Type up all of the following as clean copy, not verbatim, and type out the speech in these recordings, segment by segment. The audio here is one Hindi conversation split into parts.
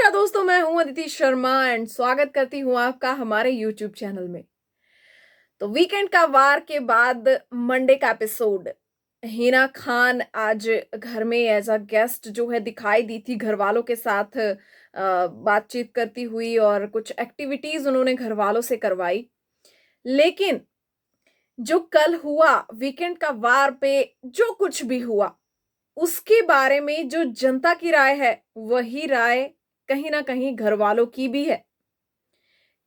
नमस्कार दोस्तों, मैं हूं अदिति शर्मा एंड स्वागत करती हूं आपका हमारे यूट्यूब चैनल में। तो वीकेंड का वार के बाद मंडे का एपिसोड। हिना खान आज घर में एज अ गेस्ट जो है दिखाई दी थी, घर वालों के साथ बातचीत करती हुई और कुछ एक्टिविटीज उन्होंने घर वालों से करवाई। लेकिन जो कल हुआ वीकेंड का वार पे, जो कुछ भी हुआ उसके बारे में जो जनता की राय है, वही राय कहीं ना कहीं घर वालों की भी है।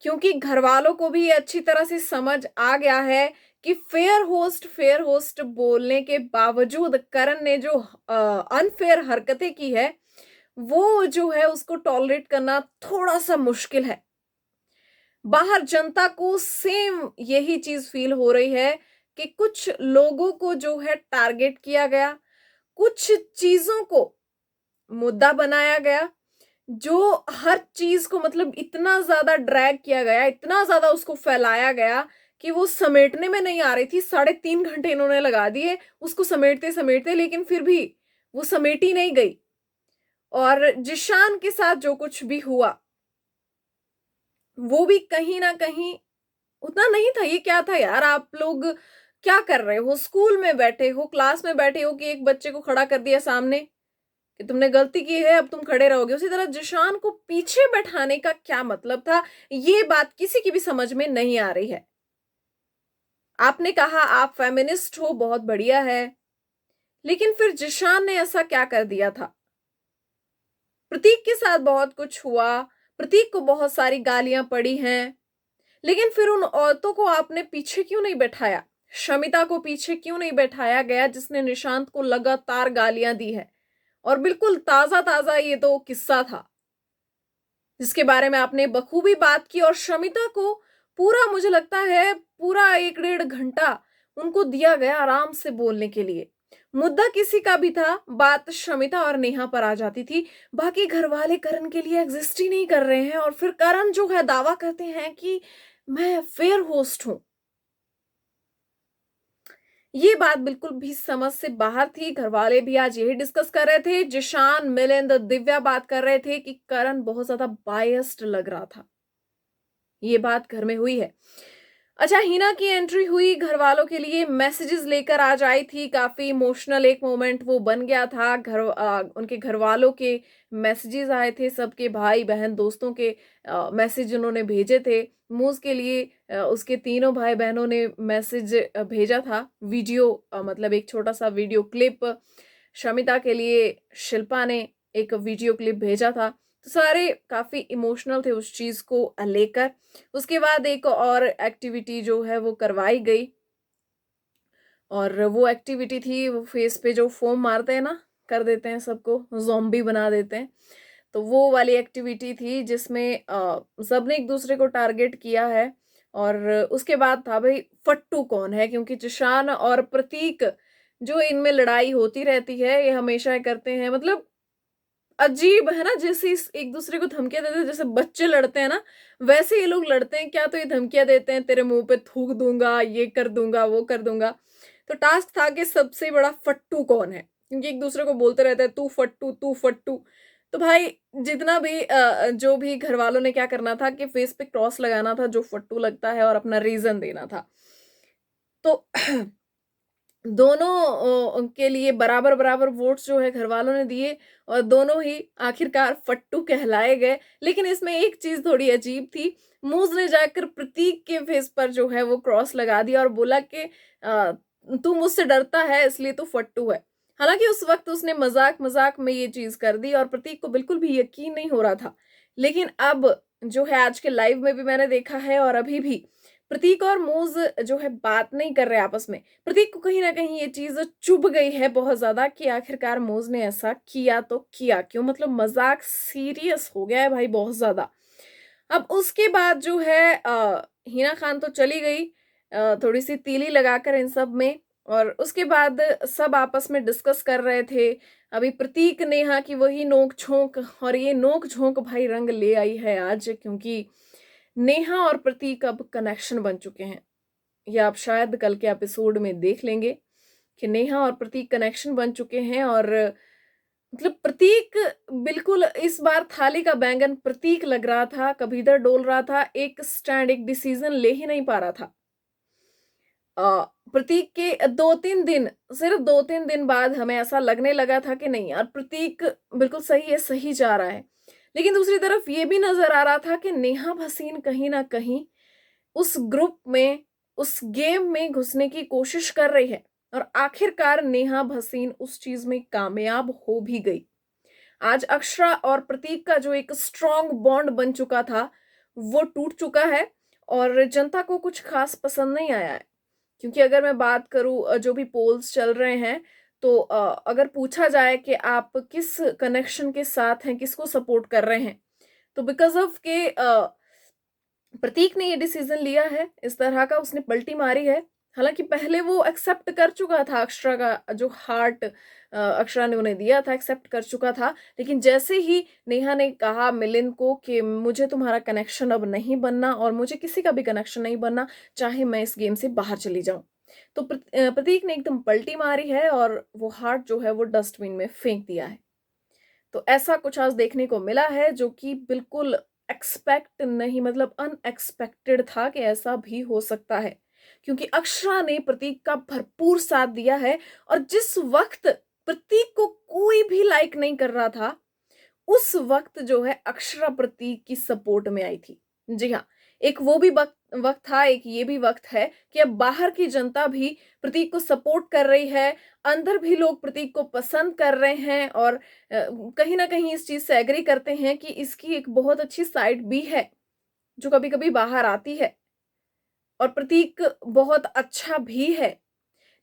क्योंकि घर वालों को भी ये अच्छी तरह से समझ आ गया है कि फेयर होस्ट बोलने के बावजूद करण ने जो अनफेयर हरकतें की है, वो जो है उसको टॉलरेट करना थोड़ा सा मुश्किल है। बाहर जनता को सेम यही चीज फील हो रही है कि कुछ लोगों को जो है टारगेट किया गया, कुछ चीजों को मुद्दा बनाया गया, जो हर चीज को मतलब इतना ज्यादा ड्रैग किया गया, इतना ज्यादा उसको फैलाया गया कि वो समेटने में नहीं आ रही थी। 3.5 घंटे इन्होंने लगा दिए उसको समेटते समेटते, लेकिन फिर भी वो समेटी नहीं गई। और जिशान के साथ जो कुछ भी हुआ वो भी कहीं ना कहीं उतना नहीं था। ये क्या था यार, आप लोग क्या कर रहे हो? स्कूल में बैठे हो, क्लास में बैठे हो कि एक बच्चे को खड़ा कर दिया सामने कि तुमने गलती की है, अब तुम खड़े रहोगे। उसी तरह जिशान को पीछे बैठाने का क्या मतलब था? ये बात किसी की भी समझ में नहीं आ रही है। आपने कहा आप फेमिनिस्ट हो, बहुत बढ़िया है, लेकिन फिर जिशान ने ऐसा क्या कर दिया था? प्रतीक के साथ बहुत कुछ हुआ, प्रतीक को बहुत सारी गालियां पड़ी हैं, लेकिन फिर उन औरतों को आपने पीछे क्यों नहीं बैठाया? शमिता को पीछे क्यों नहीं बैठाया गया, जिसने निशांत को लगातार गालियां दी है? और बिल्कुल ताजा ताजा ये तो किस्सा था जिसके बारे में आपने बखूबी बात की। और शमिता को पूरा, मुझे लगता है पूरा 1 डेढ़ घंटा उनको दिया गया आराम से बोलने के लिए। मुद्दा किसी का भी था, बात शमिता और नेहा पर आ जाती थी। बाकी घर वाले करण के लिए एग्जिस्ट ही नहीं कर रहे हैं, और फिर करण जो है दावा करते हैं कि मैं फेयर होस्ट हूं। ये बात बिल्कुल भी समझ से बाहर थी। घर वाले भी आज यही डिस्कस कर रहे थे, जिशान, मिलिंद, दिव्या बात कर रहे थे कि करण बहुत ज्यादा बायस्ड लग रहा था। ये बात घर में हुई है। अच्छा, हिना की एंट्री हुई, घर वालों के लिए मैसेजेस लेकर आज आई थी। काफी इमोशनल एक मोमेंट वो बन गया था। उनके घर वालों के मैसेजेस आए थे, सबके भाई बहन दोस्तों के मैसेज उन्होंने भेजे थे। मूज के लिए उसके तीनों भाई बहनों ने मैसेज भेजा था, वीडियो मतलब एक छोटा सा वीडियो क्लिप। शमिता के लिए शिल्पा ने एक वीडियो क्लिप भेजा था। तो सारे काफी इमोशनल थे उस चीज को लेकर। उसके बाद एक और एक्टिविटी जो है वो करवाई गई, और वो एक्टिविटी थी, वो फेस पे जो फोम मारते हैं ना, कर देते हैं सबको, ज़ॉम्बी बना देते हैं। तो वो वाली एक्टिविटी थी जिसमें सबने एक दूसरे को टारगेट किया है। और उसके बाद था भाई फट्टू कौन है, क्योंकि जिशान और प्रतीक, जो इनमें लड़ाई होती रहती है, ये हमेशा करते हैं। मतलब अजीब है ना, जैसे एक दूसरे को धमकियां देते हैं, जैसे बच्चे लड़ते हैं ना, वैसे ये लोग लड़ते हैं। क्या तो ये धमकियां देते हैं, तेरे मुंह पे थूक दूंगा, ये कर दूंगा, वो कर दूंगा। तो टास्क था कि सबसे बड़ा फट्टू कौन है, क्योंकि एक दूसरे को बोलते रहते हैं तू फट्टू, तू फट्टू। तो भाई जितना भी जो भी घर वालों ने क्या करना था कि फेस पे क्रॉस लगाना था जो फट्टू लगता है, और अपना रीजन देना था। तो दोनों के लिए बराबर बराबर वोट्स जो है घर वालों ने दिए, और दोनों ही आखिरकार फट्टू कहलाए गए। लेकिन इसमें एक चीज थोड़ी अजीब थी, मूज ने जाकर प्रतीक के फेस पर जो है वो क्रॉस लगा दिया और बोला कि तू मुझसे डरता है इसलिए तू फट्टू है। हालांकि उस वक्त उसने मजाक मजाक में ये चीज कर दी और प्रतीक को बिल्कुल भी यकीन नहीं हो रहा था। लेकिन अब जो है आज के लाइव में भी मैंने देखा है, और अभी भी प्रतीक और मूज जो है बात नहीं कर रहे आपस में। प्रतीक को कहीं ना कहीं ये चीज चुभ गई है बहुत ज्यादा कि आखिरकार मूज ने ऐसा किया तो किया क्यों, मतलब मजाक सीरियस हो गया है भाई बहुत ज्यादा। अब उसके बाद जो है हिना खान तो चली गई थोड़ी सी तीली लगाकर इन सब में, और उसके बाद सब आपस में डिस्कस कर रहे थे। अभी प्रतीक नेहा की वही नोक झोंक, और ये नोक झोंक भाई रंग ले आई है आज, क्योंकि नेहा और प्रतीक अब कनेक्शन बन चुके हैं। या आप शायद कल के एपिसोड में देख लेंगे कि नेहा और प्रतीक कनेक्शन बन चुके हैं। और मतलब प्रतीक बिल्कुल इस बार थाली का बैंगन प्रतीक लग रहा था, कभी इधर डोल रहा था, एक स्टैंड, एक डिसीजन ले ही नहीं पा रहा था। प्रतीक के 2-3 दिन, सिर्फ 2-3 दिन बाद हमें ऐसा लगने लगा था कि नहीं यार प्रतीक बिल्कुल सही है, सही जा रहा है। लेकिन दूसरी तरफ ये भी नज़र आ रहा था कि नेहा भसीन कहीं न कहीं उस ग्रुप में, उस गेम में घुसने की कोशिश कर रही है और आखिरकार नेहा भसीन उस चीज़ में कामयाब हो भी गई। आज अक्षरा और प्रतीक का जो एक स्ट्रॉन्ग बॉन्ड बन चुका था, वो टूट चुका है और जनता को कुछ खास पसंद नहीं आया है। क्योंकि अगर मैं बात करूँ जो भी पोल्स चल रहे हैं, तो अगर पूछा जाए कि आप किस कनेक्शन के साथ हैं, किसको सपोर्ट कर रहे हैं, तो बिकॉज़ ऑफ के प्रतीक ने ये डिसीजन लिया है, इस तरह का उसने पलटी मारी है। हालाँकि पहले वो एक्सेप्ट कर चुका था अक्षरा का जो हार्ट अक्षरा ने उन्हें दिया था, एक्सेप्ट कर चुका था। लेकिन जैसे ही नेहा ने कहा मिलिंद को कि मुझे तुम्हारा कनेक्शन अब नहीं बनना और मुझे किसी का भी कनेक्शन नहीं बनना, चाहे मैं इस गेम से बाहर चली जाऊँ। तो प्रतीक ने एकदम पलटी मारी है और वो हार्ट जो है वो डस्टबिन में फेंक दिया है। तो ऐसा कुछ आज देखने को मिला है जो कि बिल्कुल एक्सपेक्ट नहीं, मतलब अनएक्सपेक्टेड था कि ऐसा भी हो सकता है। क्योंकि अक्षरा ने प्रतीक का भरपूर साथ दिया है और जिस वक़्त प्रतीक को कोई भी लाइक नहीं कर रहा था, उस वक़्त जो है अक्षरा प्रतीक की सपोर्ट में आई थी। जी हाँ, एक वो भी वक़्त वक़्त था, एक ये भी वक़्त है कि अब बाहर की जनता भी प्रतीक को सपोर्ट कर रही है, अंदर भी लोग प्रतीक को पसंद कर रहे हैं और कहीं न कहीं इस चीज़ से एग्री करते हैं कि इसकी एक बहुत अच्छी साइड भी है, जो कभी-कभी बाहर आती है और प्रतीक बहुत अच्छा भी है।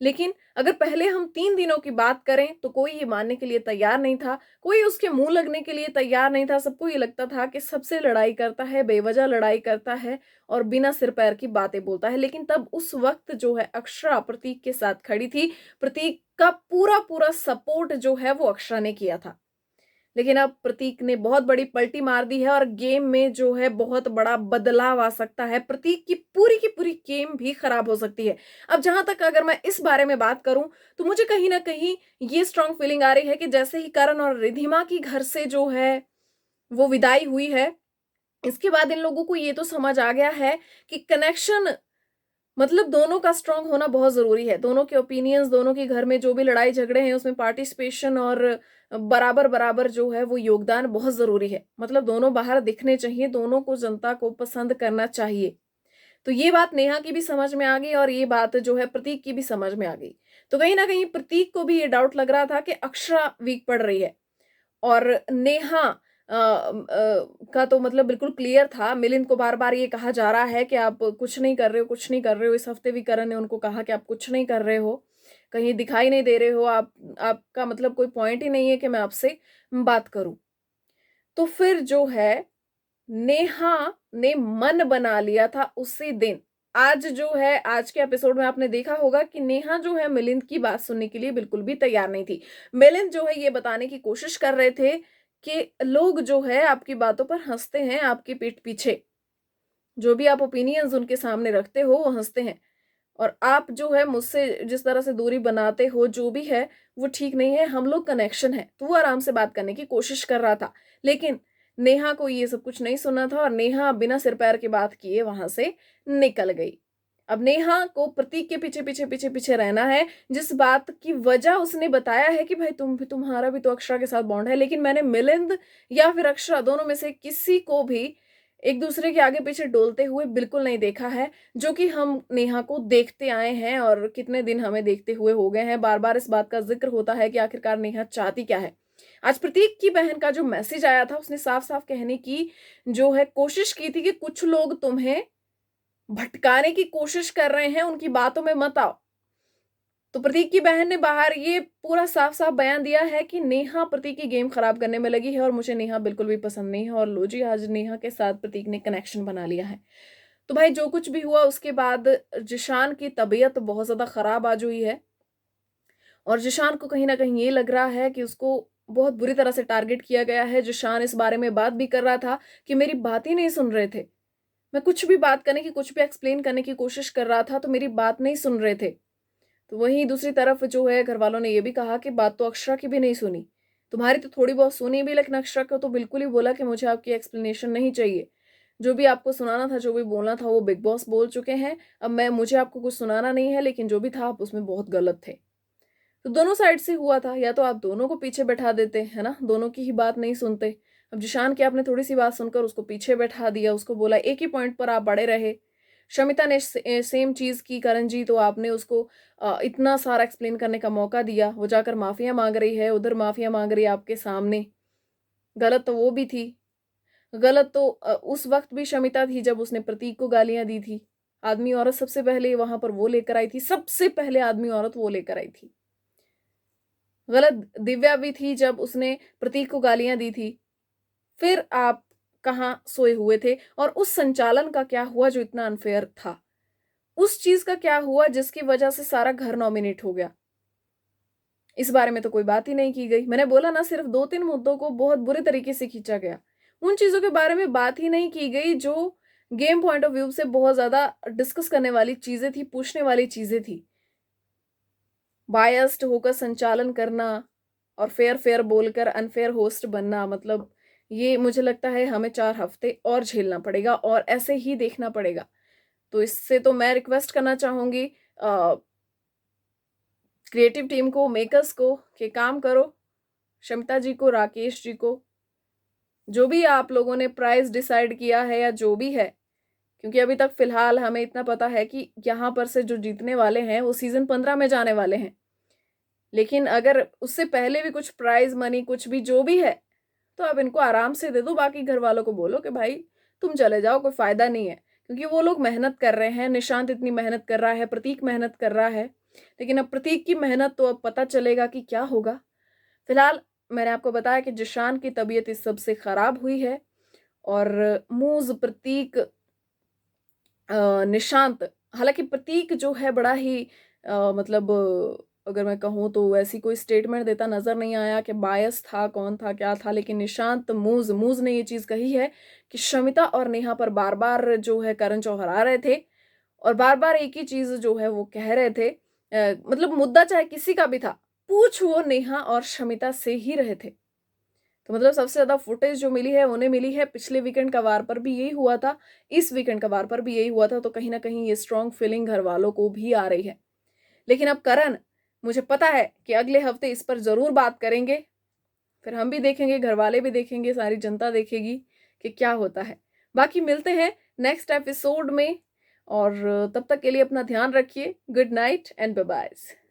लेकिन अगर पहले हम 3 दिनों की बात करें तो कोई ये मानने के लिए तैयार नहीं था, कोई उसके मुँह लगने के लिए तैयार नहीं था, सबको ये लगता था कि सबसे लड़ाई करता है, बेवजह लड़ाई करता है और बिना सिर-पैर की बातें बोलता है। लेकिन तब उस वक़्त जो है अक्षरा प्रतीक के साथ खड़ी थी, प्रतीक का पूरा-पूरा सपोर्ट जो है वो अक्षरा ने किया था। लेकिन अब प्रतीक ने बहुत बड़ी पलटी मार दी है और गेम में जो है बहुत बड़ा बदलाव आ सकता है। प्रतीक की पूरी गेम भी खराब हो सकती है। अब जहाँ तक अगर मैं इस बारे में बात करूँ, तो मुझे कहीं न कहीं ये स्ट्रॉन्ग फीलिंग आ रही है कि जैसे ही करण और रिधिमा की घर से जो है, वो विदाई हुई है, इसके बाद इन लोगों को ये तो समझ आ गया है कि कनेक्शन मतलब दोनों का स्ट्रॉन्ग होना बहुत ज़रूरी है। दोनों के ओपिनियंस, दोनों के घर में जो भी लड़ाई-झगड़े हैं, उसमें पार्टिसिपेशन और बराबर-बराबर जो है वो योगदान बहुत ज़रूरी है। मतलब दोनों बाहर दिखने चाहिए, दोनों को जनता को पसंद करना चाहिए। तो ये बात नेहा की भी समझ में आ गई और ये बात जो है प्रतीक की भी समझ में आ गई। तो कहीं न कहीं प्रतीक को भी ये डाउट लग रहा था कि अक्षरा वीक पड़ रही है। और नेहा का तो मतलब बिल्कुल क्लियर था। मिलिंद को बार-बार ये कहा जा रहा है कि आप कुछ नहीं कर रहे हो, कुछ नहीं कर रहे हो। इस हफ्ते भी करण ने उनको कहा कि आप कुछ नहीं कर रहे हो, कहीं दिखाई नहीं दे रहे हो, आपका मतलब कोई पॉइंट ही नहीं है कि मैं आपसे बात करूँ। तो फिर जो है नेहा ने मन बना लिया था उसी दिन। आज जो है, आज के एपिसोड में आपने देखा होगा कि नेहा जो है मिलिंद की बात सुनने के लिए बिल्कुल भी तैयार नहीं थी। मिलिंद जो है ये बताने की कोशिश कर रहे थे कि लोग जो है आपकी बातों पर हँसते हैं, आपकी पीठ पीछे। जो भी आप ओपिनियंस उनके सामने रखते हो, वो हँसते हैं। और आप जो है मुझसे जिस तरह से दूरी बनाते हो, जो भी है, वो ठीक नहीं है, हम लोग कनेक्शन है। तो वो आराम से बात करने की कोशिश कर रहा था। लेकिन नेहा को ये सब कुछ नहीं सुनना था और नेहा बिना सिर-पैर की बात किए वहाँ से निकल गई। अब नेहा को प्रतीक के पीछे रहना है, जिस बात की वजह उसने बताया है कि भाई तुम्हारा भी तो अक्षरा के साथ बॉन्ड है, लेकिन मैंने मिलिंद या फिर अक्षरा दोनों में से किसी को भी एक दूसरे के आगे पीछे डोलते हुए बिल्कुल नहीं देखा है, जो कि हम नेहा को देखते आए हैं और कितने दिन हमें देखते हुए हो गए हैं। बार-बार इस बात का ज़िक्र होता है कि आखिरकार नेहा चाहती क्या है। आज प्रतीक की बहन का जो मैसेज आया था, उसने साफ-साफ कहने की जो है कोशिश की थी कि कुछ लोग तुम्हें भटकाने की कोशिश कर रहे हैं, उनकी बातों में मत आओ। तो प्रतीक की बहन ने बाहर ये पूरा साफ-साफ बयान दिया है कि नेहा प्रतीक की गेम खराब करने में लगी है और मुझे नेहा बिल्कुल भी पसंद नहीं है और लो जी, आज नेहा के साथ प्रतीक ने कनेक्शन बना लिया है। तो भाई जो कुछ भी हुआ उसके बाद जिशान की तबीयत बहुत ज़्यादा खराब आज हुई है और जिशान को कहीं न कहीं ये लग रहा है कि उसको बहुत बुरी तरह से टारगेट किया गया है। जिशान इस बारे में बात भी कर रहा था कि मेरी बात ही नहीं सुन रहे थे। मैं कुछ भी बात करने की, कुछ भी एक्सप्लेन करने की कोशिश कर रहा था तो मेरी बात नहीं सुन रहे थे। तो वहीं दूसरी तरफ जो है घरवालों ने ये भी कहा कि बात तो अक्षरा की भी नहीं सुनी। तुम्हारी तो थोड़ी बहुत सुनी भी, लेकिन अक्षरा को तो बिल्कुल ही बोला कि मुझे आपकी एक्सप्लेनेशन नहीं चाहिए। जो भी आपको सुनाना था, जो भी बोलना था, वो बिग बॉस बोल चुके हैं। अब मुझे आपको कुछ सुनाना नहीं है, लेकिन जो भी था आप उसमें बहुत गलत थे। तो दोनों साइड से हुआ था, या तो आप दोनों को पीछे बैठा देते, है ना, दोनों की ही बात नहीं सुनते। अब जिशान की आपने थोड़ी सी बात सुनकर उसको पीछे बैठा दिया, उसको बोला, एक ही पॉइंट पर आप बड़े रहे। शमिता ने सेम चीज की, करण जी, तो आपने उसको इतना सारा एक्सप्लेन करने का मौका दिया। वो जाकर माफिया मांग रही है, उधर माफिया मांग रही है आपके सामने। गलत तो वो भी थी। गलत तो उस वक्त भी शमिता थी जब उसने प्रतीक को गालियां दी थी। आदमी औरत सबसे पहले वहां पर वो लेकर आई थी, सबसे पहले आदमी औरत वो लेकर आई थी। गलत दिव्या भी थी जब उसने प्रतीक को गालियां दी थी। फिर आप कहाँ सोए हुए थे? और उस संचालन का क्या हुआ जो इतना अनफेयर था? उस चीज का क्या हुआ जिसकी वजह से सारा घर नॉमिनेट हो गया? इस बारे में तो कोई बात ही नहीं की गई। मैंने बोला ना, सिर्फ 2-3 मुद्दों को बहुत बुरे तरीके से खींचा गया। उन चीजों के बारे में बात ही नहीं की गई जो गेम पॉइंट ऑफ व्यू से बहुत ज्यादा डिस्कस करने वाली चीजें थी, पूछने वाली चीजें थी। बायस्ड होकर संचालन करना और फेयर फेयर बोलकर अनफेयर होस्ट बनना, मतलब ये मुझे लगता है हमें 4 हफ्ते और झेलना पड़ेगा और ऐसे ही देखना पड़ेगा। तो इससे तो मैं रिक्वेस्ट करना चाहूंगी क्रिएटिव टीम को, मेकर्स को, कि काम करो। शमिता जी को, राकेश जी को, जो भी आप लोगों ने प्राइस डिसाइड किया है या जो भी है, क्योंकि अभी तक फिलहाल हमें इतना पता है कि यहाँ पर से जो जीतने वाले हैं वो सीजन 15 में जाने वाले हैं। लेकिन अगर उससे पहले भी कुछ प्राइज मनी, कुछ भी जो भी है, तो आप इनको आराम से दे दो। बाकी घर वालों को बोलो कि भाई तुम चले जाओ, कोई फायदा नहीं है। क्योंकि वो लोग मेहनत कर रहे हैं, निशांत इतनी मेहनत कर रहा है, प्रतीक मेहनत कर रहा है। लेकिन अब प्रतीक की मेहनत तो अब पता चलेगा कि क्या होगा। फिलहाल मैंने आपको बताया कि जिशान की तबीयत इस सबसे खराब हुई है और मूज, प्रतीक, निशांत, हालांकि प्रतीक जो है बड़ा ही मतलब अगर मैं कहूँ तो ऐसी कोई स्टेटमेंट देता नजर नहीं आया कि बायस था, कौन था, क्या था। लेकिन निशांत, मूज ने ये चीज कही है कि शमिता और नेहा पर बार बार जो है करण जौहर आ रहे थे और बार बार एक ही चीज जो है वो कह रहे थे। मतलब मुद्दा चाहे किसी का भी था, पूछ वो नेहा और शमिता से ही रहे थे। तो मतलब सबसे ज्यादा फुटेज जो मिली है उन्हें मिली है। पिछले वीकेंड का वार पर भी यही हुआ था, इस वीकेंड का वार पर भी यही हुआ था। तो कहीं ना कहीं ये स्ट्रॉन्ग फीलिंग घर वालों को भी आ रही है। लेकिन अब करण, मुझे पता है कि अगले हफ्ते इस पर जरूर बात करेंगे। फिर हम भी देखेंगे, घर वाले भी देखेंगे, सारी जनता देखेगी कि क्या होता है। बाकी मिलते हैं नेक्स्ट एपिसोड में और तब तक के लिए अपना ध्यान रखिए। Good night and bye bye.